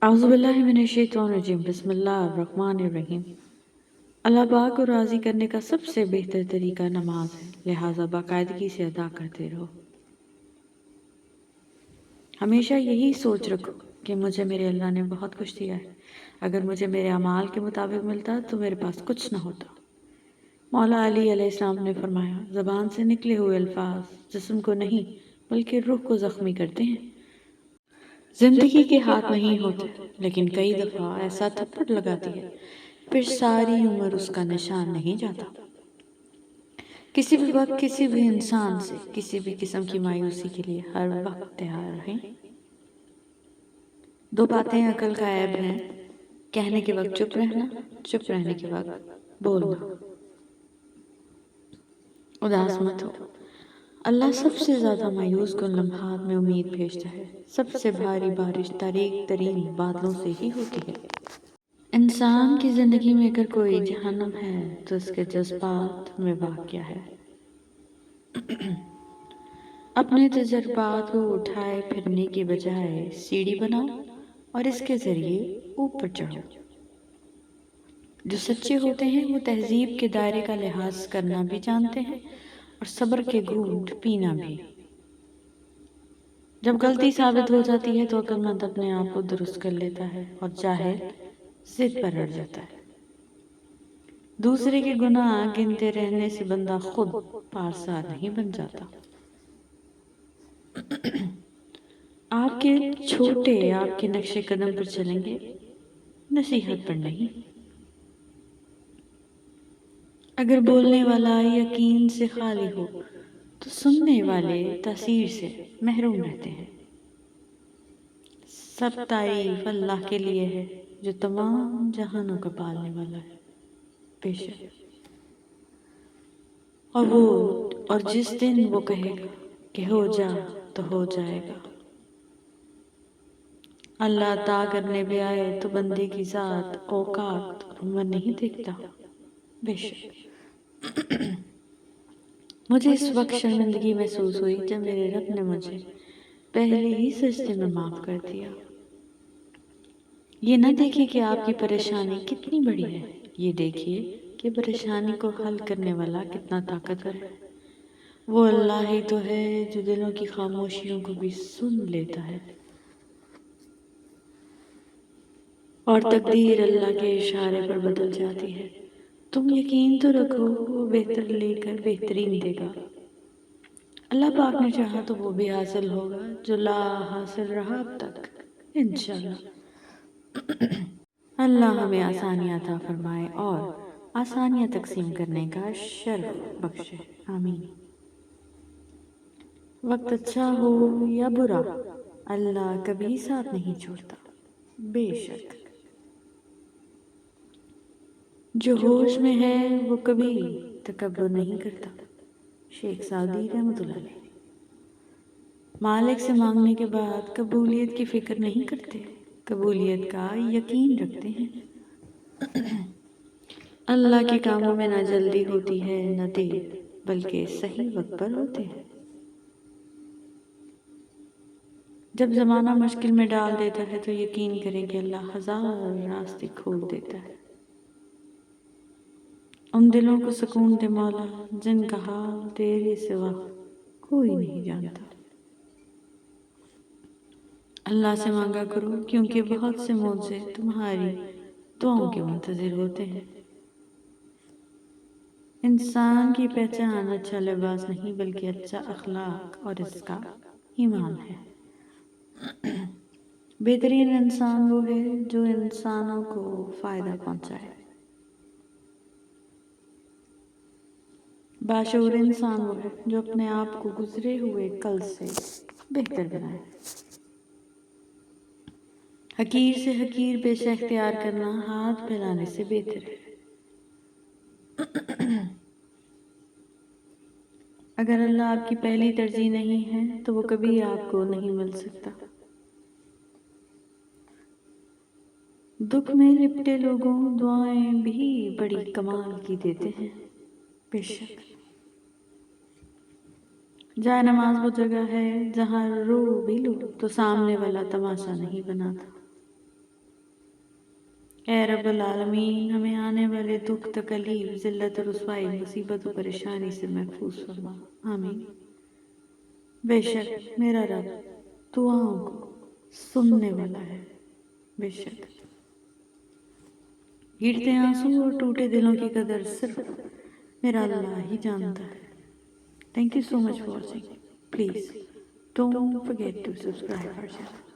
اعوذ باللہ من الشیطان الرجیم بسم اللہ الرحمن الرحیم۔ اللہ پاک کو راضی کرنے کا سب سے بہتر طریقہ نماز ہے، لہٰذا باقاعدگی سے ادا کرتے رہو۔ ہمیشہ یہی سوچ رکھو کہ مجھے میرے اللہ نے بہت کچھ دیا ہے، اگر مجھے میرے اعمال کے مطابق ملتا تو میرے پاس کچھ نہ ہوتا۔ مولا علی علیہ السلام نے فرمایا، زبان سے نکلے ہوئے الفاظ جسم کو نہیں بلکہ روح کو زخمی کرتے ہیں۔ زندگی کے ہاتھ نہیں ہوتے، لیکن کئی دفعہ ایسا تھپڑ لگاتی ہے پھر ساری عمر اس کا نشان نہیں جاتا۔ کسی بھی وقت کسی بھی انسان سے کسی بھی قسم کی مایوسی کے لیے ہر وقت تیار رہیں۔ دو باتیں عقل کا عیب ہیں، کہنے کے وقت چپ رہنا، چپ رہنے کے وقت بولنا۔ اداس مت ہو، اللہ سب سے زیادہ مایوس کن لمحات میں امید بھیجتا ہے۔ سب سے بھاری بارش تاریک ترین بادلوں سے ہی ہوتی ہے۔ انسان کی زندگی میں اگر کوئی جہنم ہے تو اس کے جذبات میں واقع ہے۔ اپنے تجربات کو اٹھائے پھرنے کے بجائے سیڑھی بناؤ اور اس کے ذریعے اوپر چڑھو۔ جو سچے ہوتے ہیں وہ تہذیب کے دائرے کا لحاظ کرنا بھی جانتے ہیں اور صبر کے گھونٹ پینا بھی۔ جب غلطی ثابت ہو جاتی ہے تو عقل مند اپنے آپ کو درست کر لیتا ہے اور جاہل ضد پر اڑ جاتا ہے۔ دوسرے کے گناہ گنتے رہنے سے بندہ خود پارسا نہیں بن جاتا۔ آپ کے چھوٹے آپ کے نقش قدم پر چلیں گے، نصیحت پر نہیں۔ اگر بولنے والا یقین سے خالی ہو تو سننے والے تاثیر سے محروم رہتے ہیں۔ سب تعریف اللہ کے لیے ہے جو تمام جہانوں کا پالنے والا ہے، بے شک۔ اور جس دن وہ کہے گا کہ ہو جا تو ہو جائے گا۔ اللہ عطا کرنے بھی آئے تو بندے کی ذات، اوقات اور عمر نہیں دیکھتا، بے شک۔ مجھے اس وقت شرمندگی محسوس ہوئی جب میرے رب نے مجھے پہلے ہی سجدے میں معاف کر دیا۔ یہ نہ دیکھیے کہ آپ کی پریشانی کتنی بڑی ہے، یہ دیکھیے کہ پریشانی کو حل کرنے والا کتنا طاقتور ہے۔ وہ اللہ ہی تو ہے جو دلوں کی خاموشیوں کو بھی سن لیتا ہے، اور تقدیر اللہ کے اشارے پر بدل جاتی ہے۔ تم یقین تو رکھو وہ بہتر لے کر بہترین دے گا۔ اللہ پاک نے چاہا تو وہ بھی حاصل ہوگا جو لا حاصل رہا اب تک، انشاءاللہ۔ اللہ ہمیں آسانیاں عطا فرمائے اور آسانیاں تقسیم کرنے کا شرف بخشے، آمین۔ وقت اچھا ہو یا برا، اللہ کبھی ساتھ نہیں چھوڑتا، بے شک۔ جو ہوش میں ہے وہ کبھی تکبر نہیں کرتا، شیخ سعدی رحمۃ اللہ علیہ۔ مالک سے مانگنے کے بعد قبولیت کی فکر نہیں کرتے، قبولیت کا یقین رکھتے ہیں۔ اللہ کے کاموں میں نہ جلدی ہوتی ہے نہ دیر، بلکہ صحیح وقت پر ہوتے ہیں۔ جب زمانہ مشکل میں ڈال دیتا ہے تو یقین کریں کہ اللہ ہزار راستے کھول دیتا ہے۔ ان دلوں کو سکون دے مولا جن کا حال تیرے سوا کوئی نہیں جانتا۔ اللہ سے مانگا کرو کیونکہ بہت سے معجزے تمہاری دعاؤں کے منتظر ہوتے ہیں۔ انسان کی پہچان اچھا لباس نہیں بلکہ اچھا اخلاق اور اس کا ایمان ہے۔ بہترین انسان وہ ہے جو انسانوں کو فائدہ پہنچائے۔ باشعور انسان وہ ہے جو اپنے آپ کو گزرے ہوئے کل سے بہتر بنائے۔ حقیر سے حقیر پیشہ اختیار کرنا ہاتھ پھیلانے سے بہتر ہے۔ اگر اللہ آپ کی پہلی ترجیح نہیں ہے تو وہ کبھی آپ کو نہیں مل سکتا۔ دکھ میں لپٹے لوگوں دعائیں بھی بڑی کمال کی دیتے ہیں، بے شک۔ جائے نماز وہ جگہ ہے جہاں رو بھی لو تو سامنے والا تماشا نہیں بناتا۔ اے رب العالمین ہمیں آنے والے دکھ تکلیف ذلت رسوائی مصیبت و پریشانی سے محفوظ فرما آمین۔ بے شک میرا رب دعاؤں کو سننے والا ہے، بے شک گرتے آنسو اور ٹوٹے دلوں کی قدر صرف میرا اللہ ہی جانتا ہے۔ Thank you so much for watching. Please don't forget to subscribe our channel.